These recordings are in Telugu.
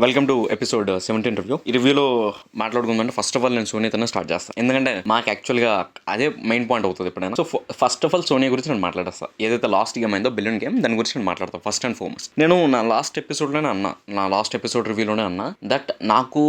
Welcome to episode 17 review. ఈ రివ్యూలో మాట్లాడుకుందంటే ఫస్ట్ ఆఫ్ ఆల్ నేను సోనియాతోనే స్టార్ట్ చేస్తాను, ఎందుకంటే మాకు యాక్చువల్గా అదే మెయిన్ పాయింట్ అవుతుంది ఎప్పుడైనా. So first of all Sonia గురించి నేను మాట్లాడేస్తాను. ఏదైతే లాస్ట్ గేమ్ అయిందో బిలియన్ గేమ్, దాని గురించి నేను మాట్లాడతాను ఫస్ట్ అండ్ ఫార్మోస్ట్. నేను నా లాస్ట్ ఎపిసోడ్ రివ్యూలోనే అన్నా దట్ నాకు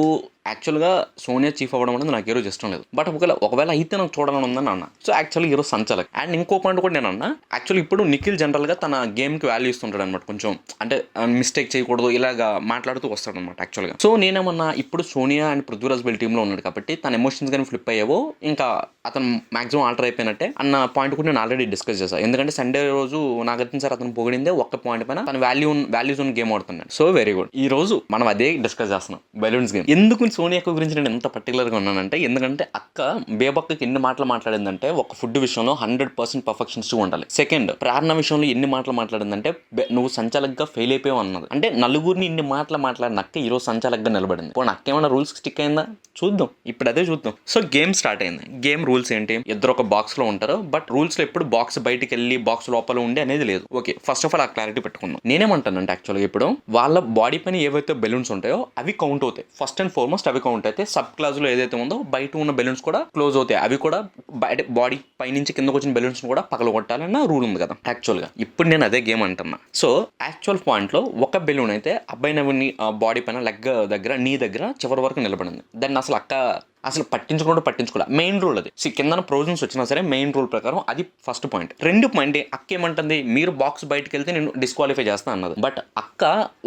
యాక్చువల్గా సోనియా చీఫ్ అవ్వడం అనేది నాకు ఈరోజు ఇష్టం లేదు. బట్ ఒకవేళ అయితే నాకు చూడాలని ఉందని అన్న. సో యాక్చువల్లీ ఈరోజు సంచలక్. అండ్ ఇంకో పాయింట్ కూడా నేను అన్నా, యాక్చువల్లీ ఇప్పుడు నిఖిల్ జనరల్గా తన గేమ్కి వాల్యూ ఇస్తుంటాడు అనమాట. కొంచెం అంటే మిస్టేక్ చేయకూడదు ఇలాగా మాట్లాడుతూ వస్తాడు అనమాట యాక్చువల్గా. సో నేనేమన్నా, ఇప్పుడు సోనియా అండ్ పృథ్వీరాజ్ బెల్ టీంలో ఉన్నాడు కాబట్టి తన ఎమోషన్స్ కానీ ఫ్లిప్ అయ్యావో ఇంకా అతను మాక్సిమం ఆల్టర్ అయిపోయినట్టే అన్న పాయింట్ కూడా నేను ఆల్రెడీ డిస్కస్ చేశాను. ఎందుకంటే సండే రోజు నాగార్జున సార్ అతను పొగిడిందే ఒక్క పాయింట్ పైన తన వాల్యూస్ ఉన్న గేమ్ ఆడుతున్నాడు. So very good. ఈ రోజు మనం అదే డిస్కస్ చేస్తున్నాం, బెలూన్స్ గేమ్. ఎందుకు సోనియా గురించి నేను ఎంత పర్టికులర్గా ఉన్నానంటే, ఎందుకంటే అక్క బేబక్కకి ఎన్ని మాటలు మాట్లాడిందంటే, ఒక ఫుడ్ విషయంలో 100% పర్ఫెక్షనిస్ట్ ఉండాలి. సెకండ్, ప్రేరణ విషయంలో ఎన్ని మాటలు మాట్లాడిందంటే, నువ్వు సంచాలకుగా ఫెయిల్ అయిపోయావు అన్నది. అంటే నలుగురిని ఇన్ని మాటలు మాట్లాడిన అక్క ఈరోజు సంచాలకుగా నిలబడింది. ఇప్పుడు అక్క ఏమైనా రూల్స్ స్టిక్ అయిందా చూద్దాం, ఇప్పుడు అదే చూద్దాం. సో గేమ్ స్టార్ట్ అయింది. గేమ్ రూల్స్ ఏంటి? ఇద్దరు ఒక బాక్స్ లో ఉంటారు, బట్ రూల్స్ లో ఎప్పుడు బాక్స్ బయటికి వెళ్ళి బాక్స్ లోపల ఉండి అనేది లేదు. ఓకే, ఫస్ట్ ఆఫ్ ఆల్ ఆ క్లారిటీ పెట్టుకుందాం. నేనేమంటానంటే యాక్చువల్గా ఇప్పుడు వాళ్ళ బాడీ పైన ఏవైతే బెలూన్స్ ఉంటాయో అవి కౌంట్ అవుతాయి. ఫస్ట్ అండ్ ఫార్మోస్ట్ అవి కౌంట్ అయితే సబ్ క్లాస్ లో ఏదైతే ఉందో బయట ఉన్న బెలూన్స్ కూడా క్లోజ్ అవుతాయి. అవి కూడా బయట బాడీ పై నుంచి కిందకు వచ్చిన బెలూన్స్ కూడా పగలగొట్టాలన్న రూల్ ఉంది కదా యాక్చువల్గా. ఇప్పుడు నేను అదే గేమ్ అంటున్నా. సో యాక్చువల్ పాయింట్ లో ఒక బెలూన్ అయితే అబ్బాయి నవ్వుని బాడీ పైన లెగ్ దగ్గర, నీ దగ్గర చివరి వరకు నిలబడింది. దాన్ని అసలు పట్టించుకోలే. మెయిన్ రూల్ అది. కింద ప్రొవిజన్స్ వచ్చినా సరే మెయిన్ రూల్ ప్రకారం అది ఫస్ట్ పాయింట్. రెండు పాయింట్, అక్క ఏమంటుంది, మీరు బాక్స్ బయటకు వెళ్తే నేను డిస్క్వాలిఫై చేస్తాను అన్నది. బట్ అక్క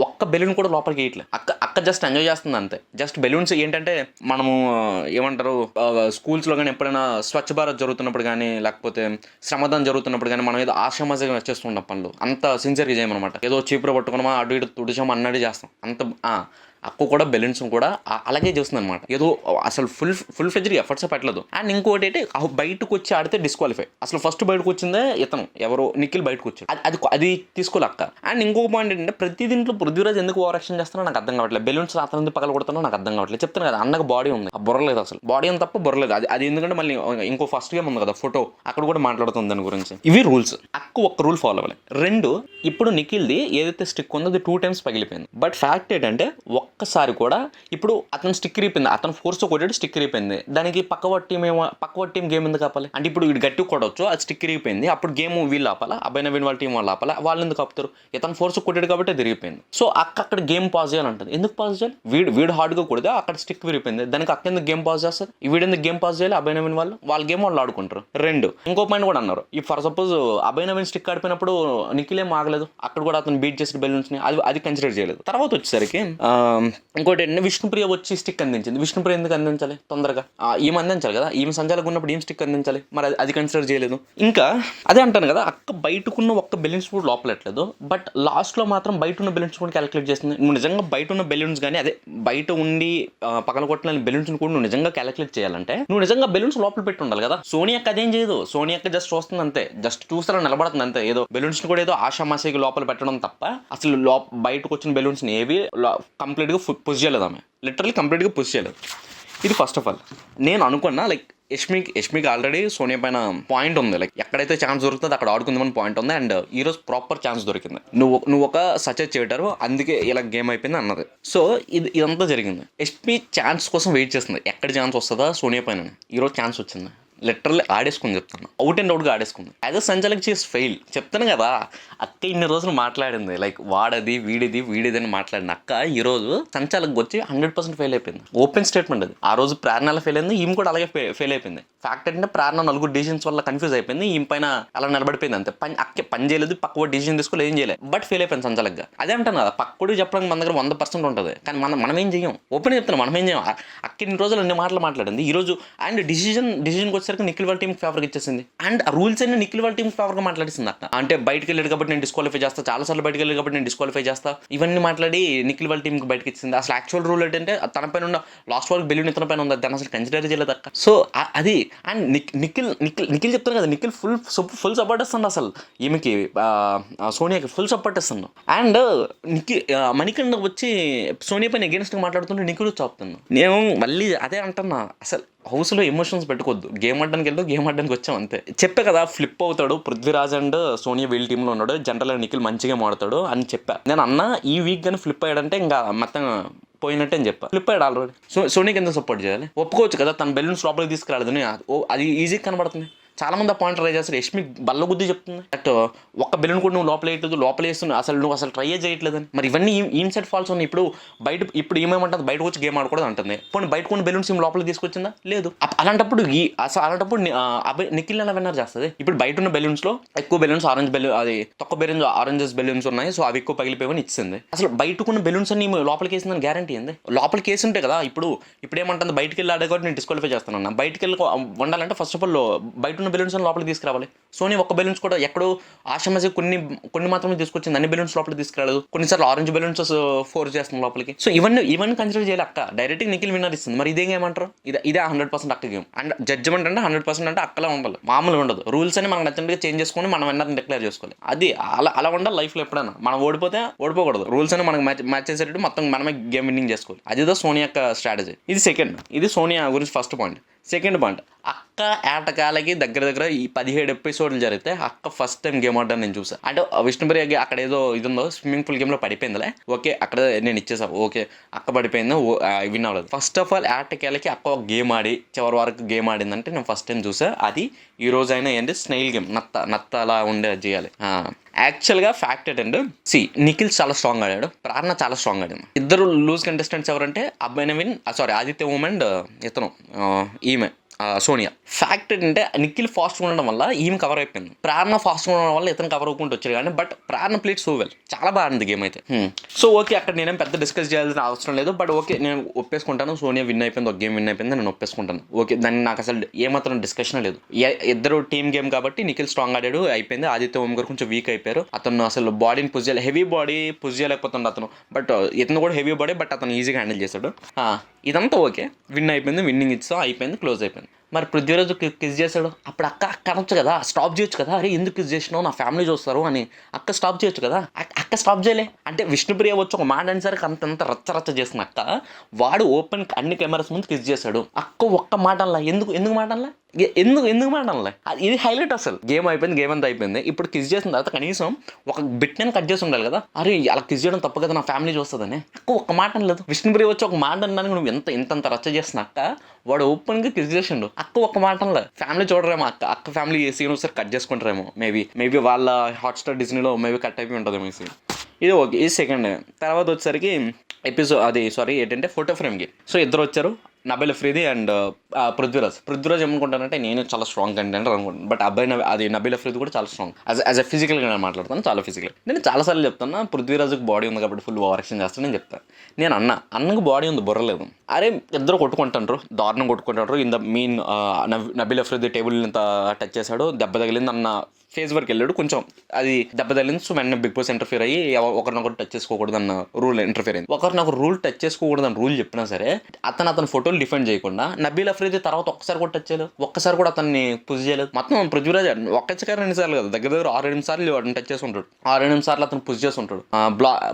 ఒక్క బెలూన్ కూడా లోపలికి వేయట్లేదు. అక్క జస్ట్ ఎంజాయ్ చేస్తుంది అంతే. జస్ట్ బెలూన్స్ ఏంటంటే, మనము ఏమంటారు, స్కూల్స్లో కానీ ఎప్పుడైనా స్వచ్ఛ భారత్ జరుగుతున్నప్పుడు కానీ, లేకపోతే శ్రమదాన్ జరుగుతున్నప్పుడు కానీ మనం ఏదో ఆశామాజంగా చేస్తుంటాం పనులు. అంత సిన్సియర్గా చేయమన్నమాట. ఏదో చీపురు పట్టుకున్నామా అటు ఇటు తుడిచామా అన్నది చేస్తాం. అక్క కూడా బెలూన్స్ కూడా అలాగే చేస్తుంది అనమాట. ఏదో అసలు ఫుల్ ఫ్లెడ్జ్డ్ ఎఫర్ట్స్ పెట్టలేదు. అండ్ ఇంకోటి ఏంటి, బయటకు వచ్చి ఆడితే డిస్క్వాలిఫై. అసలు ఫస్ట్ బయటకు వచ్చిందే ఇతను ఎవరో నిఖిల్ బయటకు వచ్చాడు. అది తీసుకోలే అక్క. అండ్ ఇంకొక పాయింట్ ఏంటంటే, ప్రతి దీంట్లో పృథ్వీరాజ్ ఎందుకు ఓవర్ యాక్షన్ చేస్తానో నాకు అర్థం కావట్లేదు. బెలూన్స్ అతను పగల కొడతానో నాకు అర్థం కావట్లేదు. చెప్తాను కదా, అన్నకు బాడీ ఉంది, ఆ బుర్రలేదు. అసలు బాడీ అని తప్ప బుర్రలేదు. అది ఎందుకంటే మళ్ళీ ఇంకో ఫస్ట్ గేమ్ ఉంది కదా ఫోటో, అక్కడ కూడా మాట్లాడుతుంది దాని గురించి. ఇవి రూల్స్. అక్క ఒక్క రూల్ ఫాలో అవ్వాలి. రెండు, ఇప్పుడు నిఖిల్ది ఏదైతే స్టిక్ ఉందో అది 2 times పగిలిపోయింది. బట్ ఫ్యాక్ట్ ఏంటంటే, ఒక్కసారి కూడా ఇప్పుడు అతను స్టిక్ అయిపోయింది, అతను ఫోర్స్ కొట్టాడు, స్టిక్ అయిపోయింది. దానికి పక్కవట్ టీం గేమ్ ఎందుకు ఆపాలి? అంటే ఇప్పుడు వీడు గట్టి కొట్టవచ్చు, అది స్టిక్ అయిపోయింది, అప్పుడు గేమ్ వీళ్ళు ఆపాలా, అబ్బాయి నవీన్ వాళ్ళ టీం వాళ్ళు ఆపాలా? వాళ్ళు ఎందుకు ఆపుతారు? ఇతను ఫోర్స్ కొట్టాడు కాబట్టి తిరిగిపోయింది. సో అక్కడ గేమ్ పాజ్ చేయాలంటుంది. ఎందుకు పాజ్ చేయాలి? వీడు హార్డ్గా కొడితే అక్కడ స్టిక్ విరిగిపోయింది, దానికి అక్క ఎందుకు గేమ్ పాజ్ చేస్తారు? వీడెందుకు గేమ్ పాజ్ చేయాలి? అబ్బాయి నవీన్ వాళ్ళ గేమ్ వాళ్ళు ఆడుకుంటారు. రెండు, ఇంకో పాయింట్ కూడా అన్నారు, ఈ ఫర్ సపోజ్ అబ్బాయి నవీన్ స్టిక్ ఆడిపోయినప్పుడు నిఖిల్ ఏం ఆగలేదు, అక్కడ కూడా అతను బీట్ చేసిన బెలూన్స్ ని అది కన్సిడర్ చేయలేదు. తర్వాత వచ్చేసరికి ఇంకోటి ఏంటంటే, విష్ణుప్రియ వచ్చి స్టిక్ అందించింది. విష్ణుప్రియ ఎందుకు అందించాలి? తొందరగా ఈమె అందించాలి కదా, ఈమె సంచాలకు ఉన్నప్పుడు ఏం స్టిక్ అందించాలి, మరి అది కన్సిడర్ చేయలేదు. ఇంకా అదే అంటాను కదా, అక్క బయటకున్న ఒక్క బెలూన్స్ కూడా లోపలట్లేదు, బట్ లాస్ట్ లో మాత్రం బయట ఉన్న బెలూన్స్ కూడా క్యాలిక్యులేట్ చేస్తుంది. నువ్వు నిజంగా బయట ఉన్న బెలూన్స్ కానీ, అదే బయట ఉండి పక్కన కొట్టిన బెలూన్స్ కూడా నువ్వు నిజంగా క్యాలిక్యులేట్ చేయాలంటే నువ్వు నిజంగా బెలూన్స్ లోపల పెట్టి ఉండాలి కదా. సోనియా అక్క అదేం చేయదు. సోనియా అక్క జస్ట్ చూస్తుంది అంతే, జస్ట్ చూస్తారా నిలబడుతుంది అంతే. ఏదో బెలూన్స్ కూడా ఏదో ఆషామాషికి లోపల పెట్టడం తప్ప అసలు బయటకు వచ్చిన బెలూన్స్ ఏవి కంప్లీట్ గా పుష్ చేయలేదు. ఆమె లిటరల్లీ కంప్లీట్గా పుష్ చేయలేదు. ఇది ఫస్ట్ ఆఫ్ ఆల్. నేను అనుకున్నా లైక్ యష్మికి ఆల్రెడీ సోనియా పైన పాయింట్ ఉంది, లైక్ ఎక్కడైతే ఛాన్స్ దొరుకుతుందో అక్కడ ఆడుకుందామని పాయింట్ ఉంది. అండ్ ఈరోజు ప్రాపర్ ఛాన్స్ దొరికింది. నువ్వు ఒక సచెస్ చేయటారు, అందుకే ఇలా గేమ్ అయిపోయింది అన్నది. సో ఇదంతా జరిగింది. యష్మి ఛాన్స్ కోసం వెయిట్ చేస్తుంది, ఎక్కడ ఛాన్స్ వస్తుందా సోనియా పైన. ఈరోజు ఛాన్స్ వచ్చింది, లిటరల్లీ ఆడేసుకుని చెప్తాను, అవుట్ అండ్ అవుట్గా ఆడేసుకుంది. యాజ్ అ సంచాలక్ చేసి ఫెయిల్. చెప్తాను కదా, అక్క ఇన్ని రోజులు మాట్లాడింది లైక్ వీడిది అని మాట్లాడిన అక్క ఈరోజు సంచాలక్ వచ్చి 100% ఫెయిల్ అయిపోయింది. ఓపెన్ స్టేట్మెంట్ అది. ఆ రోజు ప్రేరణ ఫెయిల్ అయింది, ఈమె కూడా అలాగే ఫెయిల్ అయిపోయింది. ఫ్యాక్ట్ ఏంటంటే, ప్రేరణ 4 డిసిషన్స్ వల్ల కన్ఫ్యూజ్ అయిపోయింది, ఈమె పైన అలా నిలబడిపోయింది అంతే. పని చేయలేదు, పక్క డిసిషన్ తీసుకోలేదు, ఏం చేయలేదు, బట్ ఫెయిల్ అయిపోయింది సంచాలక్గా. అదే అంటాను కదా, పక్కడు చెప్పడానికి మన దగ్గర 100% ఉంటుంది, కానీ మనం ఏం చేయం. ఓపెన్ చెప్తున్నాం, మనం ఏం చేయం. అక్క ఇన్ని రోజులు అన్ని మాటలు మాట్లాడింది, ఈ రోజు అండ్ డిసిషన్కి వచ్చేసరికి నిఖిల్ వాళ్ళ టీం ఫేవర్గా ఇచ్చేసింది. అండ్ ఆ రూల్స్ అన్ని నిఖిల్ వాళ్ళ టీం ఫేవర్గా మాట్లాడిస్తుంది అక్క. అంటే బయటకు వెళ్ళాడు కాబట్టి నేను డిస్క్వాలిఫై చేస్తా, చాలా సార్లు బయటకు వెళ్ళాడు కాబట్టి నేను డిస్క్వాలిఫై చేస్తా, ఇవన్నీ మాట్లాడి నిఖిల్ వాళ్ళ టీంకి బయటకి ఇచ్చింది. అసలు యాక్చువల్ రూల్ ఏంటంటే, తన పైన ఉన్న లాస్ట్ వరకు బెలూన్ ఇతన పైన ఉంది, దాన్ని అసలు కన్సిడర్ చేయలేదు అక్క. సో అది. అండ్ నిఖిల్ చెప్తాను కదా, నిఖిల్ ఫుల్ సపోర్ట్ ఇస్తాను అసలు ఈమెకి, సోనియాకి ఫుల్ సపోర్ట్ ఇస్తాను. అండ్ మణికండ వచ్చి సోనియా పైన అగేన్స్ట్గా మాట్లాడుతుంటే నిఖిల్ చాపుతున్నాను. నేను మళ్ళీ అదే అంటున్నా, అసలు హౌస్లో ఎమోషన్స్ పెట్టుకోవద్దు. గేమ్ ఆడడానికి వెళ్తే గేమ్ ఆడడానికి వచ్చాం అంతే. చెప్పే కదా ఫ్లిప్ అవుతాడు పృథ్వీరాజ్ అండ్ సోనియా వీళ్ళ టీంలో ఉన్నాడు, జనరల్గా నిఖిల్ మంచిగా ఆడతాడు అని చెప్పా. నేను అన్న ఈ వీక్ కానీ ఫ్లిప్ అయ్యాడంటే ఇంకా మొత్తం పోయినట్టే అని చెప్పా. ఫ్లిప్ అయ్యాడు ఆల్రెడీ. సోనీకి ఎందుకు సపోర్ట్ చేయాలి? ఒప్పుకోవచ్చు కదా తన బెలూన్స్ లోపలికి తీసుకురాలేదని. అది ఈజీగా కనబడుతుంది. చాలా మంది ఆ పాయింట్ ట్రై చేస్తారు. యష్మి బల్ల గుద్ది చెప్తుంది దట్ ఒక్క బెలూన్ కూడా నువ్వు లోపల వేస్తున్నావు, నువ్వు అసలు ట్రై చేయట్లేదని. మరి ఇవన్నీ ఇన్సైడ్ ఫాల్స్ ఉన్నాయి. ఇప్పుడు ఏమేమంటుంది, బయటకు వచ్చి గేమ్ ఆడకూడదు అంటుంది. పోనీ బయట కొన్ని బెలూన్స్ లోపలికి తీసుకొచ్చిందా? లేదు. అలాంటప్పుడు నిఖిల్ ఎలా విన్నర్ చేస్తుంది? ఇప్పుడు బయట ఉన్న బెలూన్స్లో ఎక్కువ బెలూన్స్ తక్కువ బెలూన్స్ ఆరెంజెస్ బెలూన్స్ ఉన్నాయి, సో అవి ఎక్కువ పగిలిపోయి ఇచ్చింది. అసలు బయటకున్న బెలూన్స్ అన్ని లోపలికి వేసిందని గ్యారంటీ ఏంది? లోపలికి వేసి ఉంటే కదా. ఇప్పుడు ఏమంటుంది, బయటకు వెళ్ళి ఆడే కూడా నేను డిస్క్వాలిఫై చేస్తాను. బయటకు వెళ్ళి వండాలంటే ఫస్ట్ ఆఫ్ ఆల్ బయట బెలూన్స్ లోపలికి తీసుకురావాలి. సోనీ ఒక్క బెలూన్స్ కూడా ఎక్కడో ఆశమసి కొన్ని మాత్రమే తీసుకొచ్చింది, అన్ని బెలూన్స్ లోపలికి తీసుకురాలేదు. కొన్నిసార్లు ఆరెంజ్ బెలూన్స్ ఫోర్స్ చేస్తుంది లోపలికి. సో ఇవన్నీ కన్సిడర్ చేయాలి. అక్క డైరెక్ట్గా నిఖిల్ విన్నర్ ఇస్తుంది. మరి ఇదే గేమ్ అంటారు? ఇదే 100% అక్క గేమ్. అండ్ జడ్జ్మెంట్ అంటే 100% అంటే అక్కలా ఉండాలి, మామూలుగా ఉండదు. రూల్స్ అని మనకు నచ్చినట్టుగా చేంజ్ చేసుకొని మనం విన్నర్ని డిక్లేర్ చేసుకోవాలి. అది అలా ఉండాలి లైఫ్లో. ఎప్పుడైనా మనం ఓడిపోకూడదు. రూల్స్ అని మనకు మ్యాచ్ చేసేటట్టు మొత్తం మనమే గేమ్ విన్నింగ్ చేసుకోవాలి. అదిదో సోనియా యొక్క స్ట్రాటజీ. ఇది సోనియా గురించి ఫస్ట్ పాయింట్. సెకండ్ పాయింట్, అక్క ఏటకాలకి దగ్గర ఈ 17 ఎపిసోడ్లు జరిగితే అక్క ఫస్ట్ టైం గేమ్ ఆడడం నేను చూసాను. అంటే విష్ణుప్రియ అక్కడ ఏదో ఇది ఉందో స్విమ్మింగ్ పూల్ గేమ్లో పడిపోయిందిలే, ఓకే అక్కడ నేను ఇచ్చేసా, ఓకే అక్క పడిపోయింది, విన్ అవ్వలేదు. ఫస్ట్ ఆఫ్ ఆల్ ఏటకాలకి అక్క ఒక గేమ్ ఆడి చివరి వరకు గేమ్ ఆడిందంటే నేను ఫస్ట్ టైం చూసా. అది ఈ రోజు అయినా ఏంటి, స్నైల్ గేమ్, నత్త అలా ఉండే చేయాలి. యాక్చువల్గా ఫ్యాక్ట్ ఏంటంటే నిఖిల్ చాలా స్ట్రాంగ్ ఆడాడు, ప్రార్థన చాలా స్ట్రాంగ్ ఆడింది. ఇద్దరు లూజ్ కంటెస్టెంట్స్ ఎవరంటే అబ్బాయి నవీన్, ఆదిత్య ఓం అండ్ ఇతను ఈమె సోనియా. ఫ్యాక్ట్ ఏంటంటే నిఖిల్ ఫాస్ట్ ఉండడం వల్ల ఈమె కవర్ అయిపోయింది, ప్రార్థన ఫాస్ట్ ఉండడం వల్ల ఇతను కవర్ అవ్వకుండా వచ్చాడు. కానీ బట్ ప్రార్థన ప్లేట్ సో వెల్, చాలా బాగుంది గేమ్ అయితే. సో ఓకే, అక్కడ నేనేం పెద్ద డిస్కస్ చేయాల్సిన అవసరం లేదు. బట్ ఓకే, నేను ఒప్పేసుకుంటాను, సోనియా విన్ అయిపోయింది, ఒక గేమ్ విన్ అయిపోయింది, నేను ఒప్పేసుకుంటాను. ఓకే, దాన్ని నాకు అసలు ఏమాత్రం డిస్కషన్ లేదు. ఇద్దరు టీమ్ గేమ్ కాబట్టి నిఖిల్ స్ట్రాంగ్ ఆడాడు, అయిపోయింది. ఆదిత్య ఓం గారు కొంచెం వీక్ అయిపోయారు. అతను అసలు బాడీని పుష్ చేయాలి, హెవీ బాడీ పుష్ చేయలేకపోతుంది అతను. బట్ ఇతను కూడా హెవీ బాడీ, బట్ అతను ఈజీగా హ్యాండిల్ చేశాడు. ఇదంతా ఓకే, విన్ అయిపోయింది, విన్నింగ్ ఇచ్చాం, అయిపోయింది, క్లోజ్ అయిపోయింది. మరి పృథ్వీరాజు కిస్ చేశాడు. అప్పుడు అక్క అనొచ్చు కదా, స్టాప్ చేయొచ్చు కదా, అరే ఎందుకు కిస్ చేసినావు, నా ఫ్యామిలీ చూస్తారు అని. అక్క స్టాప్ చేయొచ్చు కదా, అక్క స్టాప్ చేయలే. అంటే విష్ణుప్రియ వచ్చి ఒక మాట అనేసరికి అంత రచ్చ చేసిన అక్క, వాడు ఓపెన్ అన్ని కెమెరాస్ ముందు కిస్ చేశాడు. అక్క ఒక్క మాట అనలా. ఎందుకు మాట అనలా? ఎందుకు మాట అనలే? ఇది హైలైట్. అసలు గేమ్ అయిపోయింది, గేమ్ అంతా అయిపోయింది. ఇప్పుడు కిస్ చేసిన తర్వాత కనీసం ఒక బిట్ నేను కట్ చేసి ఉండాలి కదా. అరే అలా కిస్ చేయడం తప్ప కదా, నా ఫ్యామిలీ చూస్తుందని. అక్క ఒక్క మాట అనలేదు. విష్ణుప్రియ వచ్చి ఒక మాట అన్నానికి నువ్వు ఇంత రచ్చ చేసిన అక్క, వాడు ఓపెన్గా కిస్ చేసిండు. అక్క ఒక్క మాట అనలే. ఫ్యామిలీ చూడరేమో, అక్క ఫ్యామిలీ సీన్ ఒకసారి కట్ చేసుకుంటారేమో, మేబీ వాళ్ళ హాట్స్టార్ డిజ్నీలో మేబీ కట్ అయిపోయి ఉంటుంది మీ సీన్. ఇది ఓకే, ఇది సెకండ్. తర్వాత వచ్చేసరికి ఏంటంటే ఫోటో ఫ్రేమ్ గేమ్. సో ఇద్దరు వచ్చారు, నబీల్ అఫ్రీది అండ్ పృథ్వీరాజ్ ఏమనుకుంటానంటే నేను చాలా స్ట్రాంగ్ కంటెంట్ అనుకుంటాను. బట్ నబీల్ అఫ్రీది కూడా చాలా స్ట్రాంగ్. యాజ్ ఎ ఫిజికల్గా నేను మాట్లాడతాను, చాలా ఫిజికల్. నేను చాలాసార్లు చెప్తాను, పృథ్వీరాజ్కి బాడీ ఉంది కాబట్టి ఫుల్ ఓవర్ యాక్షన్ చేస్తాను నేను చెప్తాను. నేను అన్నకు బాడీ ఉంది, బుర్రలేదు. అరే ఇద్దరు కొట్టుకుంటారు, దారుణం కొట్టుకుంటారు. మీన్ నబీల్ అఫ్రీది టేబుల్ ఇంత టచ్ చేశాడు, దెబ్బ తగిలింది అన్న ఫేస్ వరకు వెళ్ళాడు. కొంచెం అది దెబ్బ తగిలింది. సో వెంటనే బిగ్ బాస్ ఇంటర్ఫియర్ అయ్యి ఒకరినొకరు టచ్ చేసుకోకూడదు అన్న రూల్ ఇంటర్ఫియర్ అయింది. ఒకరినొకరు రూల్ టచ్ చేసుకోకూడదు అన్న రూల్ చెప్పినా సరే అతని ఫోటోలు డిఫెండ్ చేయకుండా నబీల్ అఫ్రీది తర్వాత ఒక్కసారి కూడా టచ్ చేయలేదు, ఒక్కసారి కూడా అతన్ని పుష్ చేయలేదు. మొత్తం పృథ్వీరాజ్ ఒక్కసారి 2 సార్లు కదా, దగ్గర 6-8 సార్లు టచ్ చేసి ఉంటాడు, 6-8 సార్లు అతను పుష్ చేసి ఉంటాడు.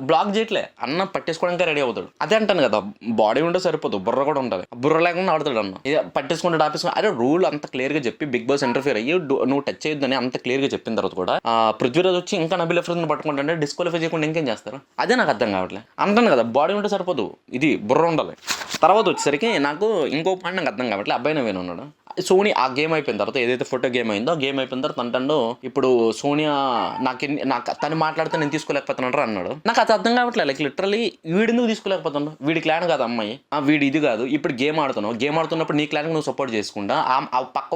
బ్లాక్ చేయట్లే, అన్న పట్టేసుకోవడానికి రెడీ అవుతాడు. అదే అంటాను కదా, బాడీ ఉంటే సరిపోదు, బుర్ర కూడా ఉంటుంది. బుర్ర లేకుండా ఆడుతాడు అన్న. పట్టేసుకుంటాడు, ఆపేసుకుంటాడు. అరే రూల్ అంత క్లియర్గా చెప్పి బిగ్ బాస్ ఇంటర్ఫియర్ అయ్యి నువ్వు టచ్ చేయొద్దని అంత క్లియర్గా చెప్పిన తర్వాత కూడా పృథ్వీరాజ్ వచ్చి ఇంకా నబీల్ అఫ్రీదిని పట్టుకుంటే డిస్క్వాలిఫై చేయకుండా ఇంకేం చేస్తారు? అదే నాకు అర్థం కావట్లేదు. అంటాను కదా, బాడీ ఉంటే సరిపోదు, ఇది బుర్ర ఉండాలి. తర్వాత వచ్చేసరికి నాకు ఇంకో పాయింట్ నాకు అర్థం కావట్లేదు. అబ్బాయి నవీన్ ఉన్నాడు. సోనియా ఆ గేమ్ అయిపోయిన తర్వాత, ఏదైతే ఫోటో గేమ్ అయిందో గేమ్ అయిపోయిన తర్వాత అంటాడు, ఇప్పుడు సోనియా నాకు తను మాట్లాడితే నేను తీసుకోలేకపోతున్నాడు అన్నాడు. నాకు అది అర్థం కావట్లేదు. లైక్ లిటరల్లీ వీడెందుకు తీసుకోలేకపోతున్నాడు? వీడి క్లాన్ కాదు అమ్మాయి, వీడి ఇది కాదు. ఇప్పుడు గేమ్ ఆడుతున్నప్పుడు నీ క్లాన్ నువ్వు సపోర్ట్ చేసుకుంటా పక్క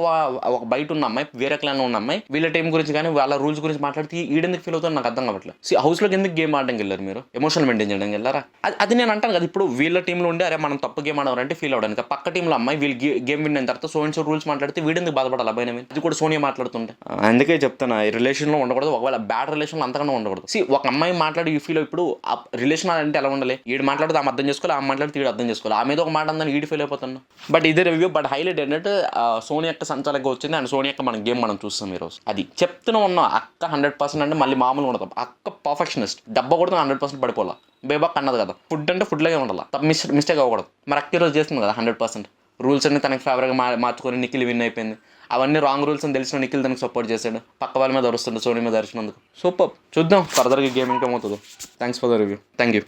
ఒక బయట ఉన్న అమ్మాయి, వేరే క్లాన్ ఉన్న అమ్మాయి వీళ్ళ టీం గురించి కానీ వాళ్ళ రూల్స్ గురించి మాట్లాడితే ఈడెందుకు ఫీల్ అవుతుందో నాకు అర్థం కావట్లేదు. హౌస్లోకి ఎందుకు గేమ్ ఆడడానికి వెళ్ళారు మీరు? ఎమోషనల్ మెయింటైన్ చేయడానికి వెళ్ళారా? అది నేను అంటాను కదా, ఇప్పుడు వీళ్ళ టీంలో ఉండి అరే మనం తప్పు గేమ్ ఆడారంటే ఫీల్ అవడానికి, పక్క టీంలో అమ్మాయి వీళ్ళు గేమ్ విన్ అయిన తర్వాత సో రూల్స్ మాట్లాడితే వీడెందుకు బాధపడాలి? అబ్బాయి నవీన్ అది కూడా సోనియా మాట్లాడుతుంటే. అందుకే చెప్తాను, ఈ రిలేషన్లో ఉండకూడదు, ఒకవేళ బ్యాడ్ రిలేషన్లో అంతకన్నా ఉండకూడదు. ఒక అమ్మాయి మాట్లాడి ఈ ఫీల్ ఇప్పుడు ఆ రిలేషన్ అంటే ఎలా ఉండాలి? ఈడు మాట్లాడితే ఆమె అర్థం చేసుకోవాలి, ఆమె మాట్లాడితే ఈడు అర్థం చేసుకోవాలి. ఆమె ఒక మాట అందని ఈడు ఫీల్ అయిపోతాను. బట్ ఇదే రివ్యూ. బట్ హైలైట్ ఏంటంటే సోనియా యొక్క సంచాలకంగా వచ్చింది అండ్ సోనియా యొక్క మన గేమ్ మనం చూస్తాం ఈరోజు. అది చెప్తూనే ఉన్నాం. అక్క 100% అంటే మళ్ళీ మామూలుగా ఉండదు. అక్క పర్ఫెక్షనిస్ట్, దెబ్బ కూడా 100% పడిపోవాలి. బేబాక్ అన్నది కదా, ఫుడ్ అంటే ఫుడ్ లాగే ఉండాలి, మిస్టేక్ అవ్వకూడదు. మరి అక్క ఈరోజు చేస్తుంది కదా 100%. రూల్స్ అన్ని తనకి ఫేవర్గా మార్చుకొని నిఖిల్ విన్ అయిపోయింది. అవన్నీ రాంగ్ రూల్స్ అని తెలిసిన నిఖిల్ దానికి సపోర్ట్ చేశాడు. పక్క వాళ్ళ మీద అరుస్తుండే సోనీ మీద అరిచినందుకు. సూపర్. చూద్దాం ఫర్దర్గా గేమ్ ఇంకేమవుతుందో. Thanks for the review. Thank you.